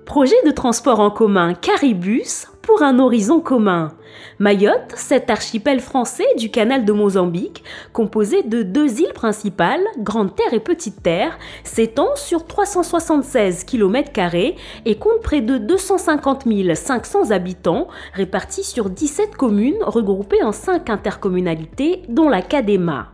Projet de transport en commun Caribus pour un horizon commun. Mayotte, cet archipel français du canal de Mozambique, composé de deux îles principales, Grande Terre et Petite Terre, s'étend sur 376 km² et compte près de 250 500 habitants, répartis sur 17 communes regroupées en 5 intercommunalités, dont la Cadema.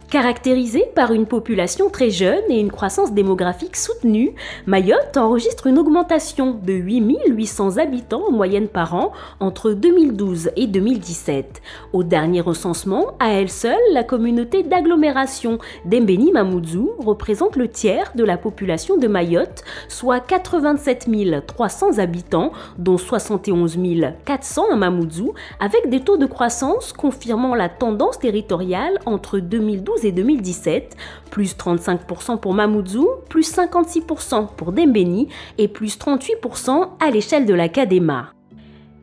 Caractérisée par une population très jeune et une croissance démographique soutenue, Mayotte enregistre une augmentation de 8 800 habitants en moyenne par an entre 2012 et 2017. Au dernier recensement, à elle seule, la communauté d'agglomération d'Embeni Mamoudzou représente le tiers de la population de Mayotte, soit 87 300 habitants, dont 71 400 à Mamoudzou, avec des taux de croissance confirmant la tendance territoriale entre 2012 et 2017, plus 35% pour Mamoudzou, plus 56% pour Dembeni et plus 38% à l'échelle de la Cadema.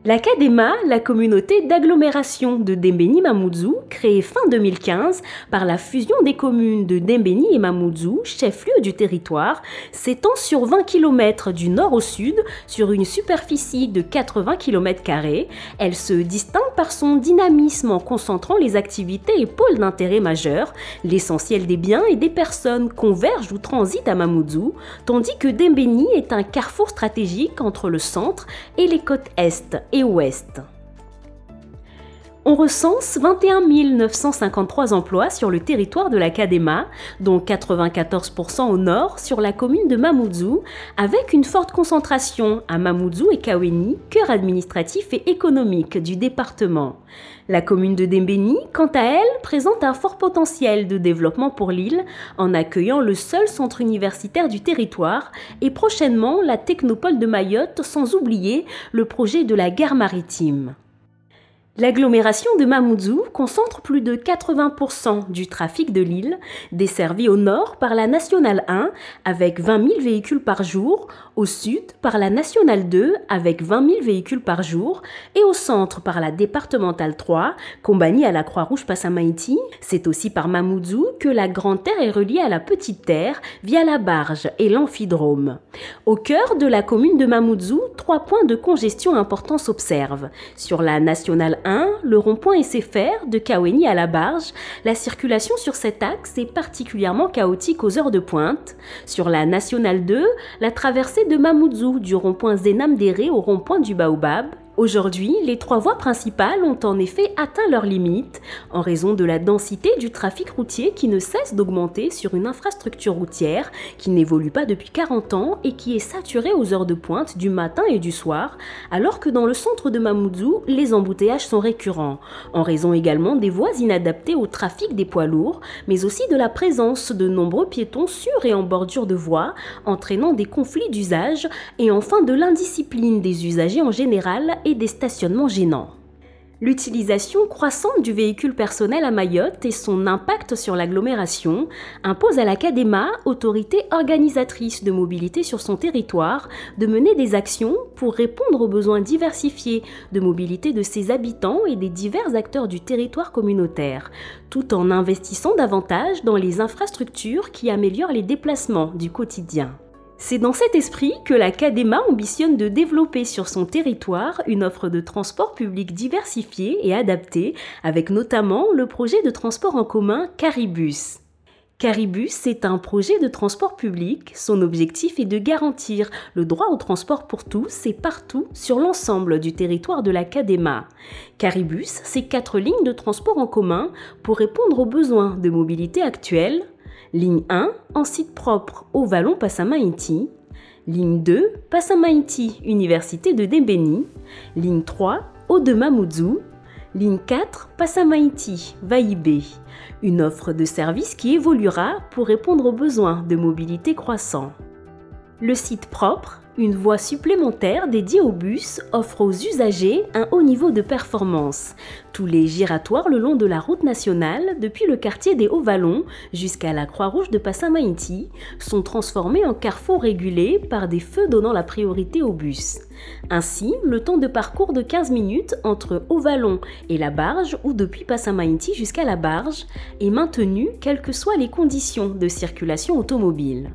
La Cadema, la communauté d'agglomération de Dembeni Mamoudzou, créée fin 2015 par la fusion des communes de Dembeni et Mamoudzou, chef-lieu du territoire, s'étend sur 20 km du nord au sud sur une superficie de 80 km². Elle se distingue par son dynamisme en concentrant les activités et pôles d'intérêt majeurs. L'essentiel des biens et des personnes convergent ou transitent à Mamoudzou, tandis que Dembeni est un carrefour stratégique entre le centre et les côtes est et ouest. On recense 21 953 emplois sur le territoire de la Cadema, dont 94% au nord sur la commune de Mamoudzou, avec une forte concentration à Mamoudzou et Kaweni, cœur administratif et économique du département. La commune de Dembeni, quant à elle, présente un fort potentiel de développement pour l'île en accueillant le seul centre universitaire du territoire et prochainement la technopole de Mayotte, sans oublier le projet de la gare maritime. L'agglomération de Mamoudzou concentre plus de 80% du trafic de l'île, desservie au nord par la Nationale 1 avec 20 000 véhicules par jour, au sud par la Nationale 2 avec 20 000 véhicules par jour et au centre par la départementale 3, compagnie à la Croix-Rouge Passamaïti. C'est aussi par Mamoudzou que la Grande Terre est reliée à la Petite Terre via la barge et l'amphidrome. Au cœur de la commune de Mamoudzou, 3 points de congestion importants s'observent. Sur la Nationale 1, le rond-point SFR de Kaweni à la barge, la circulation sur cet axe est particulièrement chaotique aux heures de pointe. Sur la Nationale 2, la traversée de Mamoudzou du rond-point Zenam-Déré au rond-point du Baobab. Aujourd'hui, les 3 voies principales ont en effet atteint leurs limites en raison de la densité du trafic routier qui ne cesse d'augmenter sur une infrastructure routière qui n'évolue pas depuis 40 ans et qui est saturée aux heures de pointe du matin et du soir, alors que dans le centre de Mamoudzou, les embouteillages sont récurrents, en raison également des voies inadaptées au trafic des poids lourds, mais aussi de la présence de nombreux piétons sur et en bordure de voies, entraînant des conflits d'usage et enfin de l'indiscipline des usagers en général et des stationnements gênants. L'utilisation croissante du véhicule personnel à Mayotte et son impact sur l'agglomération imposent à la Cadema, autorité organisatrice de mobilité sur son territoire, de mener des actions pour répondre aux besoins diversifiés de mobilité de ses habitants et des divers acteurs du territoire communautaire, tout en investissant davantage dans les infrastructures qui améliorent les déplacements du quotidien. C'est dans cet esprit que la Cadema ambitionne de développer sur son territoire une offre de transport public diversifiée et adaptée, avec notamment le projet de transport en commun Caribus. Caribus est un projet de transport public. Son objectif est de garantir le droit au transport pour tous et partout sur l'ensemble du territoire de la Cadema. Caribus, c'est 4 lignes de transport en commun pour répondre aux besoins de mobilité actuels. Ligne 1, en site propre au Vallon Passamaïti. Ligne 2, Passamaïti, Université de Dembeni. Ligne 3, Haut de Mamoudzou. Ligne 4, Passamaïti, Vaïbé. Une offre de service qui évoluera pour répondre aux besoins de mobilité croissants. Le site propre, une voie supplémentaire dédiée aux bus, offre aux usagers un haut niveau de performance. Tous les giratoires le long de la route nationale, depuis le quartier des Hauts-Vallons jusqu'à la Croix-Rouge de Passamaïti, sont transformés en carrefours régulés par des feux donnant la priorité aux bus. Ainsi, le temps de parcours de 15 minutes entre Hauts-Vallons et la barge ou depuis Passamaïti jusqu'à la barge est maintenu quelles que soient les conditions de circulation automobile.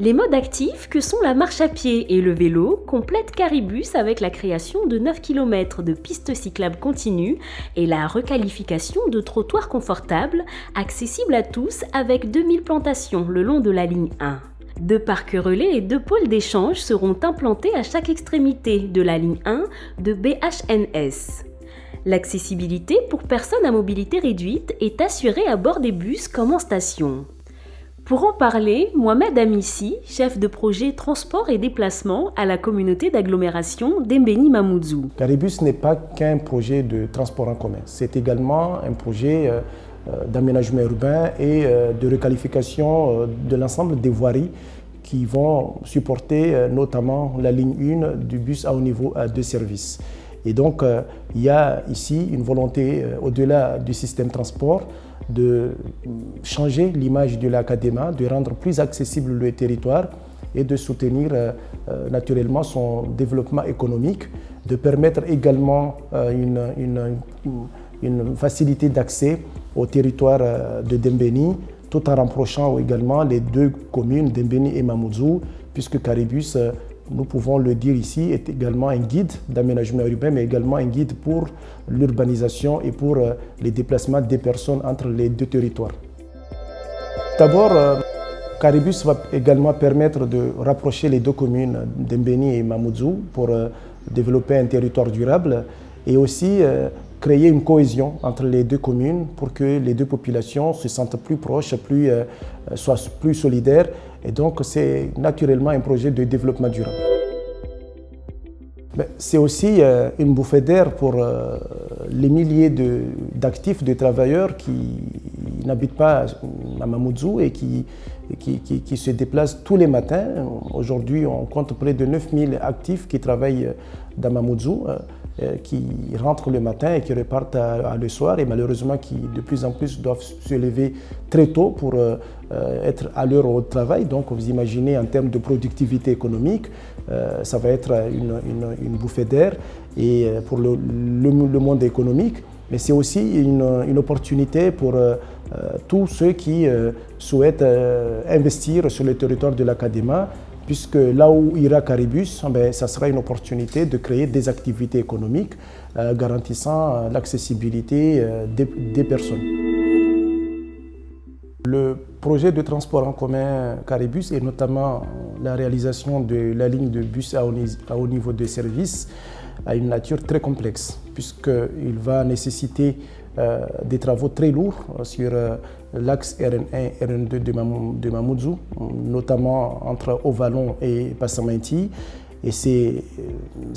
Les modes actifs que sont la marche à pied et le vélo complètent Caribus avec la création de 9 km de pistes cyclables continues et la requalification de trottoirs confortables, accessibles à tous avec 2000 plantations le long de la ligne 1. 2 parcs relais et 2 pôles d'échange seront implantés à chaque extrémité de la ligne 1 de BHNS. L'accessibilité pour personnes à mobilité réduite est assurée à bord des bus comme en station. Pour en parler, Mohamed Amissi, chef de projet transport et déplacement à la communauté d'agglomération d'Embeni Mamoudzou. Caribus n'est pas qu'un projet de transport en commun, c'est également un projet d'aménagement urbain et de requalification de l'ensemble des voiries qui vont supporter notamment la ligne 1 du bus à haut niveau de service. Et donc, il y a ici une volonté, au-delà du système transport, de changer l'image de l'Académa, de rendre plus accessible le territoire et de soutenir naturellement son développement économique, de permettre également une facilité d'accès au territoire de Dembeni, tout en rapprochant également les 2 communes d'Embeni et Mamoudzou, puisque Caribus, nous pouvons le dire ici, est également un guide d'aménagement urbain, mais également un guide pour l'urbanisation et pour les déplacements des personnes entre les 2 territoires. D'abord, Caribus va également permettre de rapprocher les 2 communes d'Embeni et Mamoudzou pour développer un territoire durable et aussi créer une cohésion entre les 2 communes pour que les 2 populations se sentent plus proches, soient plus solidaires. Et donc, c'est naturellement un projet de développement durable. C'est aussi une bouffée d'air pour les milliers d'actifs, de travailleurs qui n'habitent pas à Mamoudzou et qui se déplacent tous les matins. Aujourd'hui, on compte près de 9000 actifs qui travaillent dans Mamoudzou, qui rentrent le matin et qui repartent le soir, et malheureusement qui de plus en plus doivent se lever très tôt pour être à l'heure au travail. Donc vous imaginez en termes de productivité économique, ça va être une bouffée d'air et pour le monde économique, mais c'est aussi une opportunité pour tous ceux qui souhaitent investir sur le territoire de l'Académa, puisque là où ira Caribus, ça sera une opportunité de créer des activités économiques garantissant l'accessibilité des personnes. Le projet de transport en commun Caribus et notamment la réalisation de la ligne de bus à haut niveau de service a une nature très complexe, puisqu'il va nécessiter des travaux très lourds sur l'axe RN1 et RN2 de Mamoudzou, notamment entre Haut-Vallon et Passamenti. Et ces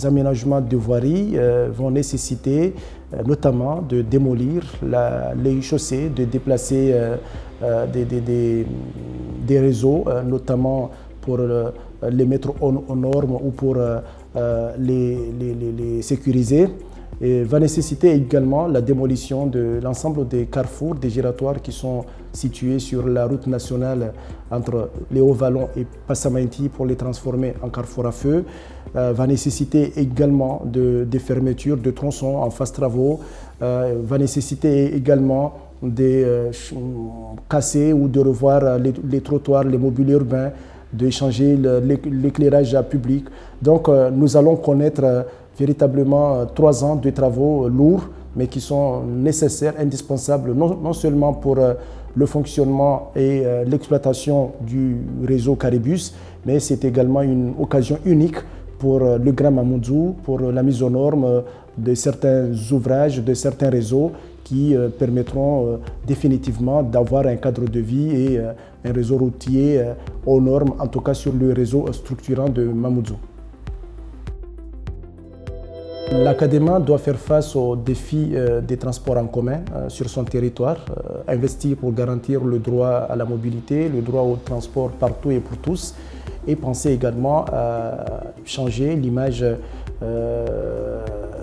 aménagements de voirie vont nécessiter notamment de démolir les chaussées, de déplacer des réseaux, notamment pour les mettre aux normes ou pour les sécuriser. Et va nécessiter également la démolition de l'ensemble des carrefours, des giratoires qui sont situés sur la route nationale entre les Hauts-Vallons et Passamenti pour les transformer en carrefour à feu. Va nécessiter également des fermetures de tronçons en phase travaux. Va nécessiter également de casser ou de revoir les trottoirs, les mobiliers urbains, de changer l'éclairage public. Donc nous allons connaître véritablement 3 ans de travaux lourds, mais qui sont nécessaires, indispensables, non seulement pour le fonctionnement et l'exploitation du réseau Caribus, mais c'est également une occasion unique pour le Grand Mamoudzou, pour la mise aux normes de certains ouvrages, de certains réseaux qui permettront définitivement d'avoir un cadre de vie et un réseau routier aux normes, en tout cas sur le réseau structurant de Mamoudzou. L'Académa doit faire face aux défis des transports en commun sur son territoire, investir pour garantir le droit à la mobilité, le droit au transport partout et pour tous, et penser également à changer l'image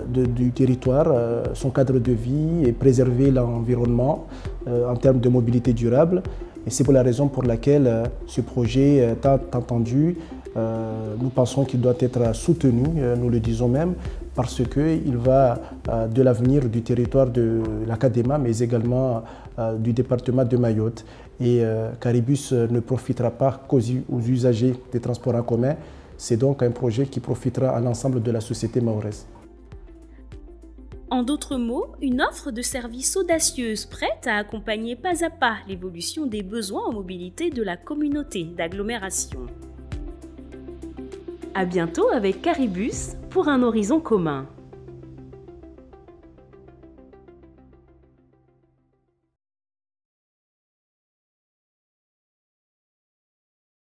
du territoire, son cadre de vie et préserver l'environnement en termes de mobilité durable. Et c'est pour la raison pour laquelle ce projet est attendu. Nous pensons qu'il doit être soutenu, nous le disons même, parce qu'il va de l'avenir du territoire de l'Académa, mais également du département de Mayotte. Et Caribus ne profitera pas qu'aux usagers des transports en commun. C'est donc un projet qui profitera à l'ensemble de la société mahoraise. En d'autres mots, une offre de services audacieuse prête à accompagner pas à pas l'évolution des besoins en mobilité de la communauté d'agglomération. À bientôt avec Caribus pour un horizon commun.